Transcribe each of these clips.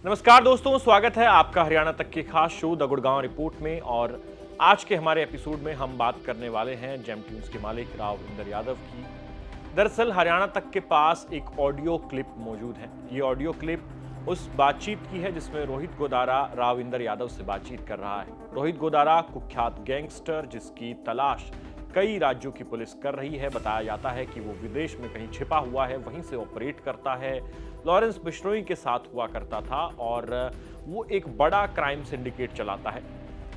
नमस्कार दोस्तों, स्वागत है आपका हरियाणा तक के खास शो द गुड़गांव रिपोर्ट में। और आज के हमारे एपिसोड में हम बात करने वाले हैं जेम ट्यून्स के मालिक राविंदर यादव की। दरअसल हरियाणा तक के पास एक ऑडियो क्लिप मौजूद है। ये ऑडियो क्लिप उस बातचीत की है जिसमें रोहित गोदारा राविंदर यादव से बातचीत कर रहा है। रोहित गोदारा कुख्यात गैंगस्टर जिसकी तलाश कई राज्यों की पुलिस कर रही है। बताया जाता है कि वो विदेश में कहीं छिपा हुआ है, वहीं से ऑपरेट करता है। लॉरेंस बिश्नोई के साथ हुआ करता था और वो एक बड़ा क्राइम सिंडिकेट चलाता है।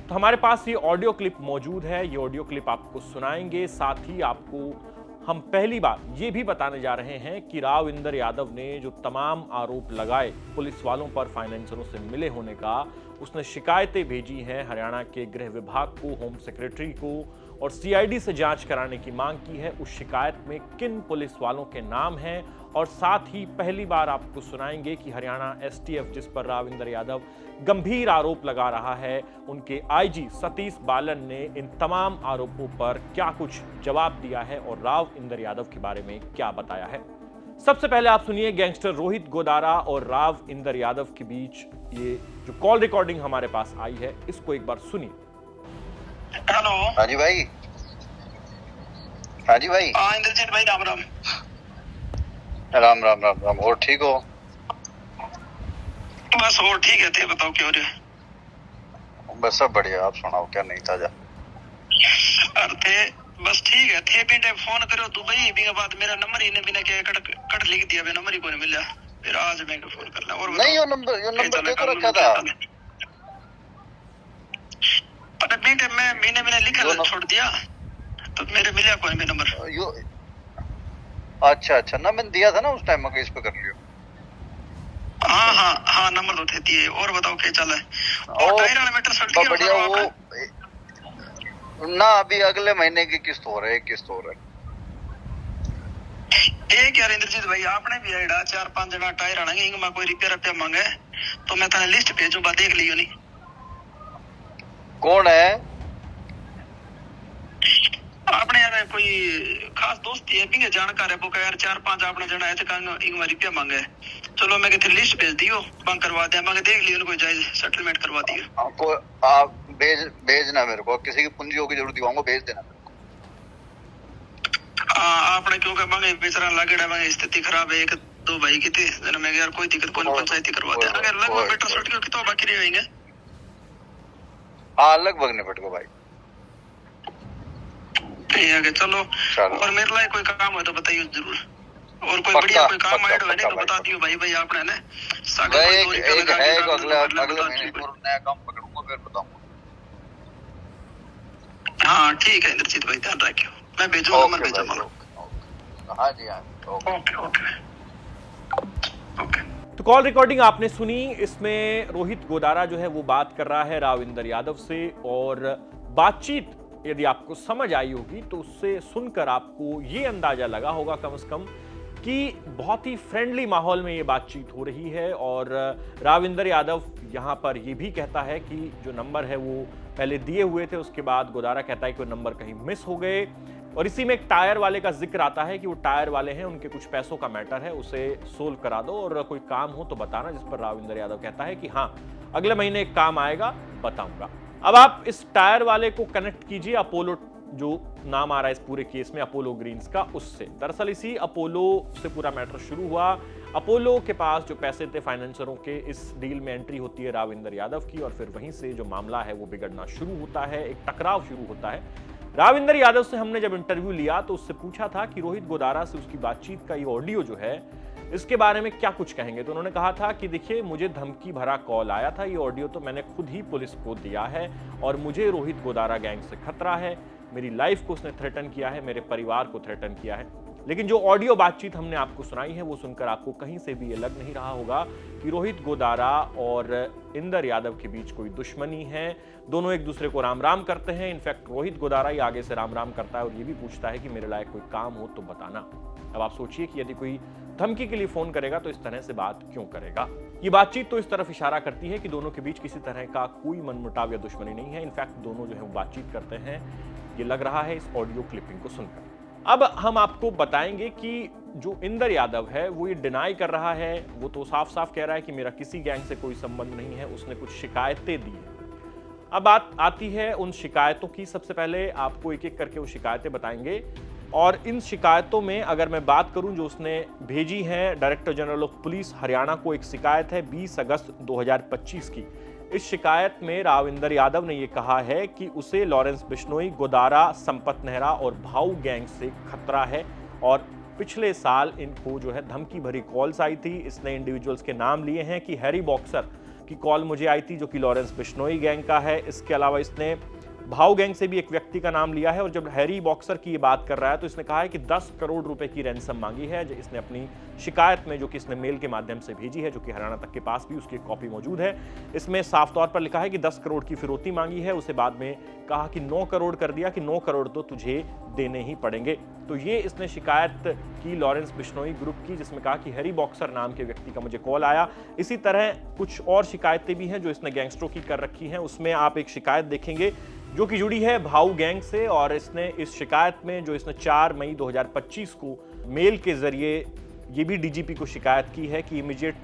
तो हमारे पास ये ऑडियो क्लिप मौजूद है। ये ऑडियो क्लिप आपको सुनाएंगे, साथ ही आपको हम पहली बार ये भी बताने जा रहे हैं कि राविंदर यादव ने जो तमाम आरोप लगाए पुलिस वालों पर फाइनेंसरों से मिले होने का, उसने शिकायतें भेजी हैं हरियाणा के गृह विभाग को, होम सेक्रेटरी को, और सीआईडी से जांच कराने की मांग की है। उस शिकायत में किन पुलिस वालों के नाम हैं, और साथ ही पहली बार आपको सुनाएंगे कि हरियाणा एसटीएफ जिस पर राविंदर यादव गंभीर आरोप लगा रहा है, उनके आईजी सतीश बालन ने इन तमाम आरोपों पर क्या कुछ जवाब दिया है और राविंदर यादव के बारे में क्या बताया है। सबसे पहले आप सुनिए गैंगस्टर रोहित गोदारा और राविंदर यादव के बीच ये जो कॉल रिकॉर्डिंग हमारे पास आई है, इसको एक बार सुनिए। हेलो। हाँ जी भाई। हाँ जी भाई। हाँ इंद्रजीत भाई, राम राम। राम राम राम राम। और ठीक हो? बस और ठीक है। थे बताओ क्या हो रहा है? बस सब बढ़िया। आप सुनाओ, क्या नहीं ताजा? अरे थे बस ठीक है। थे भी फोन करो दुबई भी के बाद मेरा नंबर ही ने बिना के कट लिख दिया, बे नंबर ही को नहीं मिला। फिर आज मैं फोन कर ला। और नहीं, यो नंबर दे तो रखा था। पर बेटे मैं महीने लिखा छोड़ दिया, तो मेरे मिला कोई भी नंबर। यो अच्छा ना, मैंने दिया था ना उस टाइम, मैं इस पे कर लियो। हाँ नंबर तो थे दिए। और बताओ क्या चल है? और टायर वाला मैटर सट गया बढ़िया। वो ना अभी अगले महीने की किस्त हो रही है। एक यार इंद्रजीत भाई, आपने भी आइडा 4-5 जना टायर आनेंगे, इनमें कोई रिपेयर मांगे तो मैं थाने लिस्ट भेजूंगा, देख लियो। नहीं कौन है? आपने यार कोई खास दोस्त है भी जानकार है वो यार 4-5 आपने जना है तो इनमें रुपया मांगे। चलो मैं कहते लिस्ट भेज दियो, बंद करवा दिया, मैं देख लियो, कोई जायज सेटलमेंट करवा दियो। आपको आप भेजना मेरे को, किसी की पूंजी की जरूरत होगा भेज देना मेरे को। आपने क्योंकि मांगे बेचारा लागेड़ा, मांगे स्थिति खराब है। एक दो भाई की थी, मैं यार कोई दिक्कत कोई पंचायती करवा दिया। अगर लगभग बेटर सट गया कितना बाकी रहेंगे? हाँ लगभग निपट गो भाई। ठीक है चलो। और मेरे लिए कोई काम है तो बताइए जरूर। और कोई बढ़िया कोई काम ऐड है तो बता दियो भाई आपने ना अगले महीने नया काम पकड़ूंगा, फिर बताऊंगा। हाँ ठीक है इंद्रजीत भाई, ध्यान रखियो। मैं भेजूंगा, नंबर भेजूंगा। हाँ जी हाँ। ओके। तो कॉल रिकॉर्डिंग आपने सुनी। इसमें रोहित गोदारा जो है वो बात कर रहा है राविंदर यादव से, और बातचीत यदि आपको समझ आई होगी तो उससे सुनकर आपको ये अंदाजा लगा होगा कम से कम कि बहुत ही फ्रेंडली माहौल में ये बातचीत हो रही है। और राविंदर यादव यहाँ पर ये भी कहता है कि जो नंबर है वो पहले दिए हुए थे, उसके बाद गोदारा कहता है कि वो नंबर कहीं मिस हो गए। और इसी में एक टायर वाले का जिक्र आता है कि वो टायर वाले हैं, उनके कुछ पैसों का मैटर है, उसे सोल्व करा दो और कोई काम हो तो बताना। जिस पर राविंदर यादव कहता है कि हाँ अगले महीने एक काम आएगा, बताऊंगा। अब आप इस टायर वाले को कनेक्ट कीजिए अपोलो, जो नाम आ रहा है इस पूरे केस में अपोलो ग्रीन्स का, उससे। दरअसल इसी अपोलो से पूरा मैटर शुरू हुआ। अपोलो के पास जो पैसे थे फाइनेंसरों के, इस डील में एंट्री होती है राविंदर यादव की, और फिर वहीं से जो मामला है वो बिगड़ना शुरू होता है, एक टकराव शुरू होता है। राविंदर यादव से हमने जब इंटरव्यू लिया तो उससे पूछा था कि रोहित गोदारा से उसकी बातचीत का ये ऑडियो जो है इसके बारे में क्या कुछ कहेंगे। तो उन्होंने कहा था कि देखिए मुझे धमकी भरा कॉल आया था, ये ऑडियो तो मैंने खुद ही पुलिस को दिया है, और मुझे रोहित गोदारा गैंग से खतरा है, मेरी लाइफ को उसने थ्रेटन किया है, मेरे परिवार को थ्रेटन किया है। लेकिन जो ऑडियो बातचीत हमने आपको सुनाई है वो सुनकर आपको कहीं से भी ये लग नहीं रहा होगा कि रोहित गोदारा और इंदर यादव के बीच कोई दुश्मनी है। दोनों एक दूसरे को राम राम करते हैं। इनफैक्ट रोहित गोदारा ही आगे से राम राम करता है और ये भी पूछता है कि मेरे लायक कोई काम हो तो बताना। अब आप सोचिए कि यदि कोई धमकी के लिए फोन करेगा तो इस तरह से बात क्यों करेगा। ये बातचीत तो इस तरफ इशारा करती है कि दोनों के बीच किसी तरह का कोई मनमुटाव या दुश्मनी नहीं है। इनफैक्ट दोनों जो है वो बातचीत करते हैं, ये लग रहा है इस ऑडियो क्लिपिंग को सुनकर। अब हम आपको बताएंगे कि जो इंदर यादव है वो ये डिनाई कर रहा है, वो तो साफ साफ कह रहा है कि मेरा किसी गैंग से कोई संबंध नहीं है, उसने कुछ शिकायतें दी हैं। अब बात आती है उन शिकायतों की। सबसे पहले आपको एक एक करके वो शिकायतें बताएंगे और इन शिकायतों में अगर मैं बात करूं जो उसने भेजी है, director general of police Haryana को एक शिकायत है 20 अगस्त 2025 की। इस शिकायत में राविंदर यादव ने यह कहा है कि उसे लॉरेंस बिश्नोई, गोदारा, संपत नेहरा और भाऊ गैंग से खतरा है और पिछले साल इनको जो है धमकी भरी कॉल्स आई थी। इसने इंडिविजुअल्स के नाम लिए हैं कि हैरी बॉक्सर की कॉल मुझे आई थी जो कि लॉरेंस बिश्नोई गैंग का है। इसके अलावा इसने भाऊ गैंग से भी एक व्यक्ति का नाम लिया है और जब हैरी बॉक्सर की ये बात कर रहा है तो इसने कहा है कि 10 करोड़ रुपए की रैंसम मांगी है, जो इसने अपनी शिकायत में, जो कि इसने मेल के माध्यम से भेजी है, जो कि हरियाणा तक के पास भी उसकी कॉपी मौजूद है। इसमें साफ तौर पर लिखा है कि 10 करोड़ की फिरौती मांगी है। उसे बाद में कहा कि 9 करोड़ कर दिया कि 9 करोड़ तो तुझे देने ही पड़ेंगे। तो ये इसने शिकायत की लॉरेंस बिश्नोई ग्रुप की, जिसमें कहा कि हैरी बॉक्सर नाम के व्यक्ति का मुझे कॉल आया। इसी तरह कुछ और शिकायतें भी हैं जो इसने गैंगस्टरों की कर रखी हैं। उसमें आप एक शिकायत देखेंगे जो कि जुड़ी है भाऊ गैंग से और इसने इस शिकायत में जो इसने 4 मई 2025 को मेल के जरिए ये भी डीजीपी को शिकायत की है कि इमीडिएट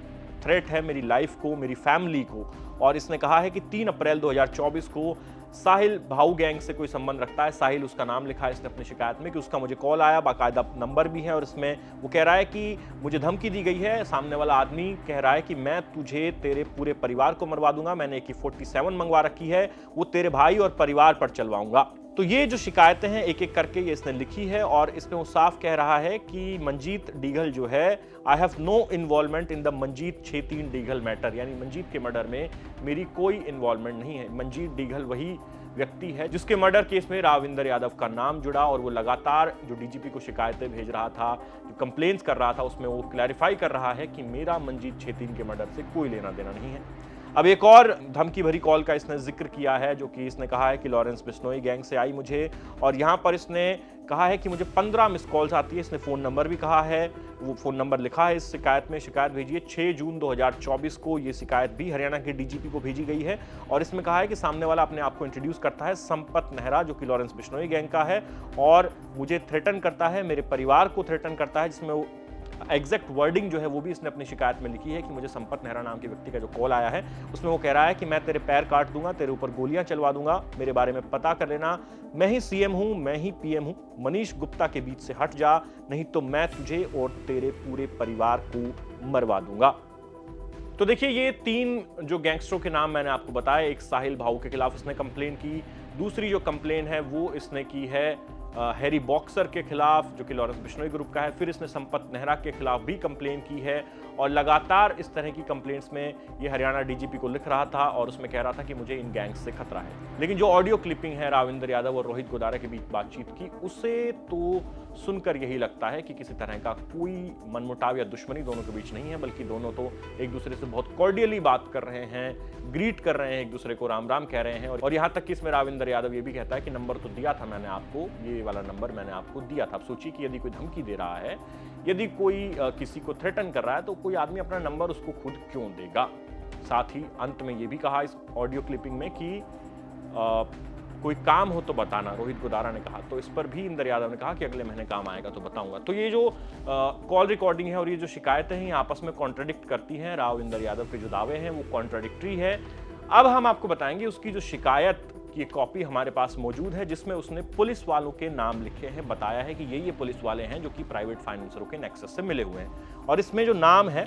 थ्रेट है मेरी लाइफ को, मेरी फैमिली को। और इसने कहा है कि 3 अप्रैल 2024 को साहिल भाऊ गैंग से कोई संबंध रखता है, साहिल उसका नाम लिखा है इसने अपनी शिकायत में कि उसका मुझे कॉल आया, बाकायदा नंबर भी है और इसमें वो कह रहा है कि मुझे धमकी दी गई है। सामने वाला आदमी कह रहा है कि मैं तुझे, तेरे पूरे परिवार को मरवा दूंगा, मैंने AK-47 मंगवा रखी है, वो तेरे भाई और परिवार पर चलवाऊंगा। तो ये जो शिकायतें हैं एक एक करके ये इसने लिखी है और इसमें वो साफ कह रहा है कि मंजीत डीघल जो है, I have no involvement in the Manjeet छेतीन डीघल मैटर, यानी मंजीत के मर्डर में मेरी कोई इन्वॉल्वमेंट नहीं है। मंजीत डीघल वही व्यक्ति है जिसके मर्डर केस में राविंदर यादव का नाम जुड़ा और वो लगातार जो डीजीपी को शिकायतें भेज रहा था, जो कंप्लेंट्स कर रहा था, उसमें वो क्लैरिफाई कर रहा है कि मेरा मंजीत छेतीन के मर्डर से कोई लेना देना नहीं है। अब एक और धमकी भरी कॉल का इसने जिक्र किया है जो कि इसने कहा है कि लॉरेंस बिश्नोई गैंग से आई मुझे, और यहाँ पर इसने कहा है कि मुझे 15 मिस कॉल्स आती है। इसने फ़ोन नंबर भी कहा है, वो फ़ोन नंबर लिखा है इस शिकायत में। शिकायत भेजी है 6 जून 2024 को। ये शिकायत भी हरियाणा के डीजीपी को भेजी गई है और इसमें कहा है कि सामने वाला अपने आप को इंट्रोड्यूस करता है संपत नेहरा, जो कि लॉरेंस बिश्नोई गैंग का है, और मुझे थ्रेटन करता है, मेरे परिवार को थ्रेटन करता है, जिसमें वो एग्जैक्ट वर्डिंग जो है वो भी इसने अपनी शिकायत में लिखी है कि मुझे संपत नेहरा नाम के व्यक्ति का जो कॉल आया है उसमें वो कह रहा है कि मैं तेरे पैर काट दूंगा, तेरे ऊपर गोलियां चलवा दूंगा, मेरे बारे में पता कर लेना, मैं ही सीएम हूं, मैं ही पीएम हूं, मनीष गुप्ता के बीच से हट जा, नहीं तो मैं तुझे और तेरे पूरे परिवार को मरवा दूंगा। तो देखिए, ये 3 जो गैंगस्टरों के नाम मैंने आपको बताया। एक साहिल भाऊ के खिलाफ इसने कंप्लेन की, दूसरी जो कंप्लेन है वो इसने की है हैरी बॉक्सर के खिलाफ जो कि लॉरेंस बिश्नोई ग्रुप का है, फिर इसने संपत नेहरा के खिलाफ भी कंप्लेन की है और लगातार इस तरह की कंप्लेंट्स में ये हरियाणा डीजीपी को लिख रहा था और उसमें कह रहा था कि मुझे इन गैंग्स से खतरा है। लेकिन जो ऑडियो क्लिपिंग है राविंदर यादव और रोहित गोदारा के बीच बातचीत की, उसे तो सुनकर यही लगता है कि किसी तरह का कोई मनमुटाव या दुश्मनी दोनों के बीच नहीं है, बल्कि दोनों तो एक दूसरे से बहुत कॉर्डियली बात कर रहे हैं, ग्रीट कर रहे हैं, एक दूसरे को राम राम कह रहे हैं। और यहाँ तक कि इसमें राविंदर यादव ये भी कहता है कि नंबर तो दिया था मैंने आपको, ये वाला नंबर मैंने आपको दिया था। आप सोचिए कि यदि कोई धमकी दे रहा है, यदि कोई किसी को थ्रेटन कर रहा है, तो कोई आदमी अपना नंबर उसको खुद क्यों देगा। साथ ही अंत में ये भी कहा इस ऑडियो क्लिपिंग में कि कोई काम हो तो बताना, रोहित गोदारा ने कहा। तो इस पर भी इंदर यादव ने कहा कि अगले महीने काम आएगा तो बताऊंगा। तो ये जो कॉल रिकॉर्डिंग है और ये जो शिकायतें हैं, आपस में कॉन्ट्राडिक्ट करती हैं। राविंदर यादव के जो दावे हैं वो कॉन्ट्राडिक्टरी है। अब हम आपको बताएंगे उसकी जो शिकायत की कॉपी हमारे पास मौजूद है, जिसमें उसने पुलिस वालों के नाम लिखे हैं, बताया है कि ये पुलिस वाले हैं जो कि प्राइवेट फाइनेंसरों के नेक्सस से मिले हुए हैं। और इसमें जो नाम है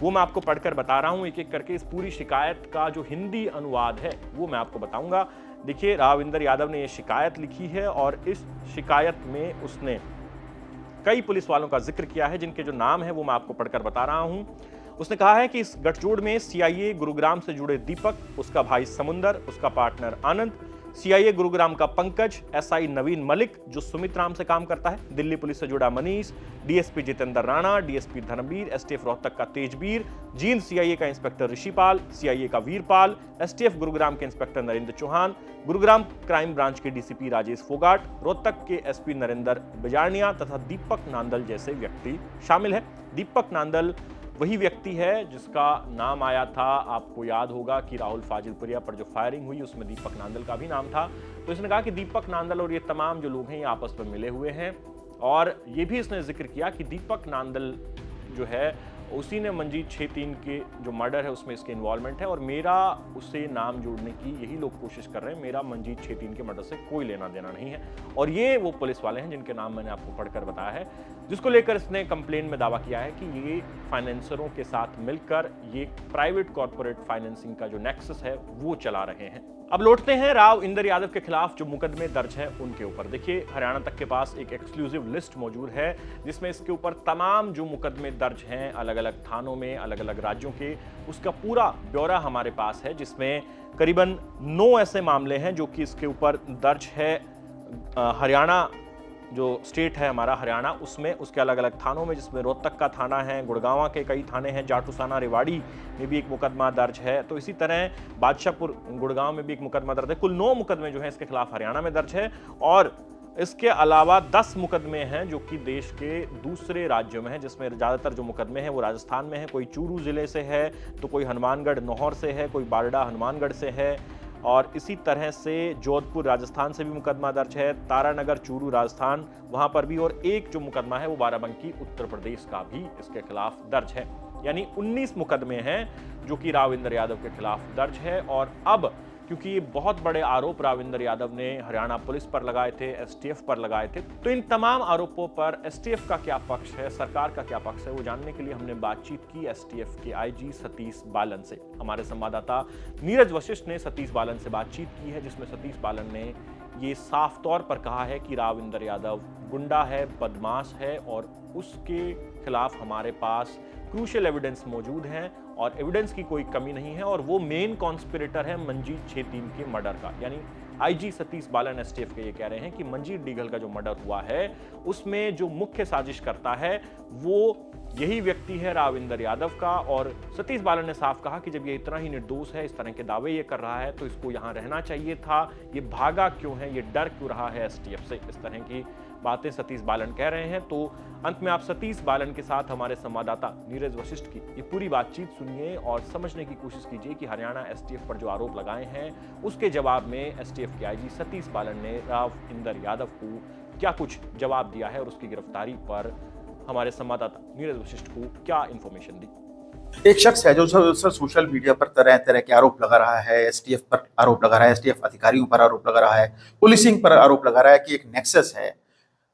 वो मैं आपको पढ़कर बता रहा हूं एक एक करके। इस पूरी शिकायत का जो हिंदी अनुवाद है वो मैं आपको बताऊंगा। देखिए, राविंदर यादव ने ये शिकायत लिखी है और इस शिकायत में उसने कई पुलिस वालों का जिक्र किया है, जिनके जो नाम है वो मैं आपको पढ़कर बता रहा हूं। उसने कहा है कि इस गठजोड़ में CIA गुरुग्राम से जुड़े दीपक, उसका भाई समुंदर, उसका पार्टनर आनंद, CIA गुरुग्राम का पंकज, SI नवीन मलिक जो सुमित राम से काम करता है, दिल्ली पुलिस से जुड़ा Manish, DSP Jitendra Rana, DSP Dharmveer, STF Rohtak का तेजबीर, जींद CIA का इंस्पेक्टर ऋषिपाल, CIA का वीरपाल, STF गुरुग्राम के inspector Narendra Chauhan, Gurugram crime branch के DCP राजेश फोगाट, रोहतक के SP नरेंद्र बिजारनिया तथा दीपक नांदल जैसे व्यक्ति शामिल है। दीपक नांदल वही व्यक्ति है जिसका नाम आया था, आपको याद होगा कि राहुल फाजिलपुरिया पर जो फायरिंग हुई उसमें दीपक नांदल का भी नाम था। तो इसने कहा कि दीपक नांदल और ये तमाम जो लोग हैं ये आपस में मिले हुए हैं और ये भी इसने जिक्र किया कि दीपक नांदल जो है उसी ने मंजीत छेतीन के जो मर्डर है उसमें इसके इन्वॉल्वमेंट है और मेरा उससे नाम जोड़ने की यही लोग कोशिश कर रहे हैं। मेरा मंजीत छेतीन के मर्डर से कोई लेना देना नहीं है। और ये वो पुलिस वाले हैं जिनके नाम मैंने आपको पढ़कर बताया है, जिसको लेकर इसने कंप्लेन में दावा किया है कि ये फाइनेंसरों के साथ मिलकर ये प्राइवेट कॉर्पोरेट फाइनेंसिंग का जो नेक्सस है वो चला रहे हैं। अब लौटते हैं राव इंदर यादव के खिलाफ जो मुकदमे दर्ज हैं उनके ऊपर। देखिए, हरियाणा तक के पास एक एक्सक्लूसिव लिस्ट मौजूद है जिसमें इसके ऊपर तमाम जो मुकदमे दर्ज हैं अलग अलग थानों में, अलग अलग राज्यों के, उसका पूरा ब्यौरा हमारे पास है, जिसमें करीबन 9 ऐसे मामले हैं जो कि इसके ऊपर दर्ज है। हरियाणा जो स्टेट है हमारा हरियाणा, उसमें उसके अलग अलग थानों में, जिसमें रोहतक का थाना है, गुड़गांव के कई थाने हैं, जाटूसाना रेवाड़ी में भी एक मुकदमा दर्ज है। तो इसी तरह बादशाहपुर गुड़गांव में भी एक मुकदमा दर्ज है। कुल 9 मुकदमे जो हैं इसके खिलाफ हरियाणा में दर्ज है और इसके अलावा 10 मुकदमे हैं जो कि देश के दूसरे राज्यों में हैं, जिसमें ज़्यादातर जो मुकदमे हैं वो राजस्थान में है। कोई चूरू जिले से है, तो कोई हनुमानगढ़ नौहर से है, कोई बारडा हनुमानगढ़ से है और इसी तरह से जोधपुर राजस्थान से भी मुकदमा दर्ज है, तारानगर चूरू राजस्थान वहां पर भी, और एक जो मुकदमा है वो बाराबंकी उत्तर प्रदेश का भी इसके खिलाफ दर्ज है। यानी 19 मुकदमे हैं जो कि राव इंदर यादव के खिलाफ दर्ज है। और अब क्योंकि ये बहुत बड़े आरोप राव इंदर यादव ने हरियाणा पुलिस पर लगाए थे, एसटीएफ पर लगाए थे, तो इन तमाम आरोपों पर एसटीएफ का क्या पक्ष है, सरकार का क्या पक्ष है, वो जानने के लिए हमने बातचीत की एसटीएफ के आईजी सतीश बालन से। हमारे संवाददाता नीरज वशिष्ठ ने सतीश बालन से बातचीत की है, जिसमें सतीश बालन ने ये साफ तौर पर कहा है कि राव इंदर यादव गुंडा है, बदमाश है और उसके खिलाफ हमारे पास क्रूशियल एविडेंस मौजूद हैं और एविडेंस की कोई कमी नहीं है और वो मेन कॉन्स्पिरेटर है मंजीत छेतीन के मर्डर का। यानी आईजी सतीश बालन एसटीएफ के ये कह रहे हैं कि मंजीत डीगल का जो मर्डर हुआ है उसमें जो मुख्य साजिश करता है वो यही व्यक्ति है राव इंदर यादव का। और सतीश बालन ने साफ कहा कि जब ये इतना ही निर्दोष है, इस तरह के दावे ये कर रहा है, तो इसको यहाँ रहना चाहिए था, ये भागा क्यों है, ये डर क्यों रहा है एसटीएफ से। इस तरह की बातें सतीश बालन कह रहे हैं। तो अंत में आप सतीश बालन के साथ हमारे संवाददाता नीरज वशिष्ठ की ये पूरी बातचीत सुनिए और समझने की कोशिश कीजिए कि हरियाणा एसटीएफ पर जो आरोप लगाए हैं उसके जवाब में एसटीएफ के आईजी सतीश बालन ने राव इंदर यादव को क्या कुछ जवाब दिया है और उसकी गिरफ्तारी पर हमारे संवाददाता नीरज वशिष्ठ को क्या इंफॉर्मेशन दी। एक शख्स है जो सर सोशल मीडिया पर तरह तरह के आरोप लगा रहा है, एसटीएफ पर आरोप लगा रहा है, एसटीएफ अधिकारियों पर आरोप लगा रहा है, पुलिसिंग पर आरोप लगा रहा है कि एक नेक्सस है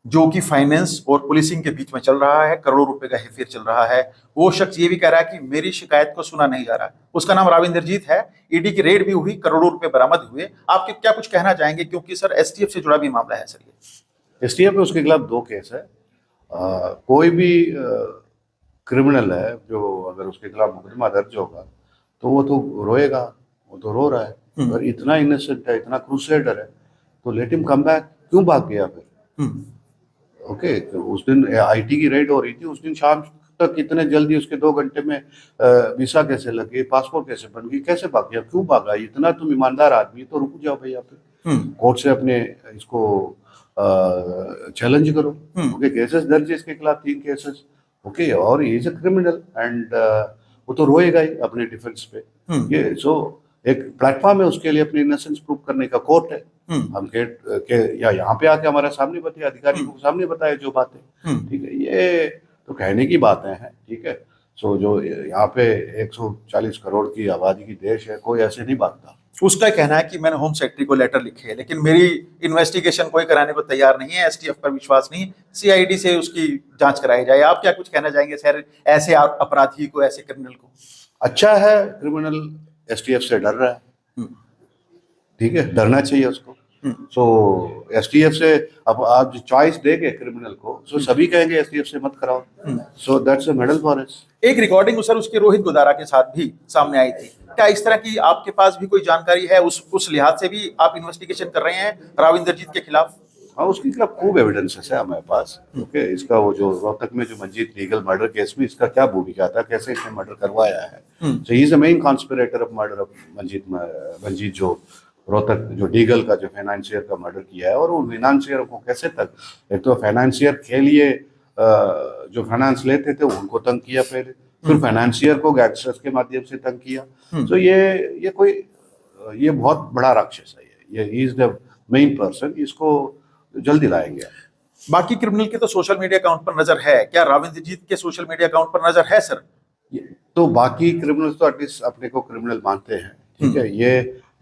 जो कि फाइनेंस और पुलिसिंग के बीच में चल रहा है, करोड़ों रुपए का हेरफेर चल रहा है। वो शख्स ये भी कह रहा है कि मेरी शिकायत को सुना नहीं जा रहा। उसका नाम राव इंदरजीत है। ईडी की रेड भी हुई, करोड़ों रुपए बरामद हुए। आप क्या कुछ कहना चाहेंगे, क्योंकि सर एसटीएफ से जुड़ा भी मामला है। सर ये एसटीएफ में उसके खिलाफ 2 केस है। कोई भी क्रिमिनल है जो अगर उसके खिलाफ मुकदमा दर्ज होगा तो वो तो रोएगा, वो तो रो रहा है। अगर इतना इनोसेंट है, इतना क्रूसेडर है, तो लेट हिम कम बैक। क्यों भाग गया फिर? ओके, तो उस दिन आईटी की रेड हो रही थी, उस दिन शाम तक इतने जल्दी उसके 2 घंटे में वीसा कैसे लगे, पासपोर्ट कैसे बन गई, कैसे भाग गया, क्यों भागा? इतना तुम ईमानदार आदमी तो रुक जाओ भैया, पे कोर्ट से अपने इसको चैलेंज करो। ओके, केसेस दर्ज है इसके खिलाफ 3 केसेस। ओके, और ये इज अ क्रिमिनल एंड वो तो रोएगा ही अपने डिफेंस पे। ये सो एक प्लेटफॉर्म है उसके लिए अपनी इनोसेंस प्रूव करने का। कोर्ट है, हम के या यहाँ पे आके हमारे सामने बताए, अधिकारी को सामने बताए जो बातें, ठीक है। ये तो कहने की बातें हैं, ठीक है। सो जो यहाँ पे 140 करोड़ की आबादी की देश है, कोई ऐसे नहीं भागता। उसका कहना है कि मैंने होम सेक्रेटरी को लेटर लिखे, लेकिन मेरी इन्वेस्टिगेशन कोई कराने को तैयार नहीं है, एसटीएफ पर विश्वास नहीं, सीआईडी से उसकी जांच कराई जाए। आप क्या कुछ कहना चाहेंगे सर ऐसे अपराधी को, ऐसे क्रिमिनल को? अच्छा है, क्रिमिनल एसटीएफ से डर रहा है, ठीक है, डरना चाहिए उसको। सो एसटीएफ से अब आप जो चॉइस देंगे क्रिमिनल को, सो सभी कहेंगे एसटीएफ से मत कराओ। So that's a medal for us. एक रिकॉर्डिंग सर उसके रोहित गोदारा के साथ भी सामने आई थी। क्या इस तरह की आपके पास भी कोई जानकारी है? उस लिहाज से भी आप इन्वेस्टिगेशन कर रहे हैं राव इंदरजीत के खिलाफ? हाँ, उसके खिलाफ खूब एविडेंसेस है हमारे पास। ओके, इसका वो जो रोहतक में जो मंजीत लीगल मर्डर केस में इसका क्या भूमिका था, कैसे इसने मर्डर करवाया है। So he is the main conspirator of murder of Manjeet जो रोहतक जो डीगल का जो फाइनेंशियर का मर्डर किया है। और उन फाइनेंशियर को कैसे तक, एक तो फाइनेंशियर के लिए जो फाइनेंस लेते थे उनको तंग किया पहले, फिर फाइनेंशियर को गैंगस्टर्स के माध्यम से तंग किया। तो ये बहुत बड़ा राक्षस है। ये इज द मेन पर्सन, इसको जल्दी लाएंगे। बाकी क्रिमिनल के तो सोशल मीडिया अकाउंट पर नजर है, क्या राविंद्रजीत के सोशल मीडिया अकाउंट पर नजर है सर? तो बाकी क्रिमिनल्स तो एटलीस्ट अपने को क्रिमिनल मानते हैं, ठीक है।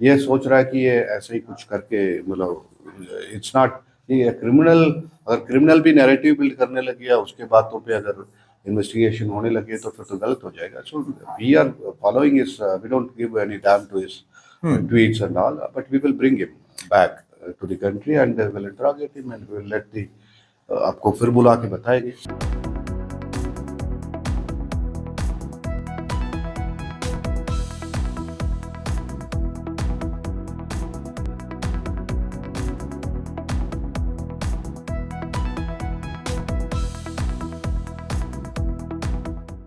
ये सोच रहा है कि ये ऐसे ही कुछ करके, मतलब इट्स नॉट, ये क्रिमिनल, अगर क्रिमिनल भी नैरेटिव बिल्ड करने लग गया, उसके बातों पे अगर इन्वेस्टिगेशन होने लगे तो फिर तो गलत हो जाएगा। So we are following his, we don't give any damn to his tweets and all, but we will bring him back to the country and we will interrogate him and we will let the आपको फिर बुला के बताएंगे।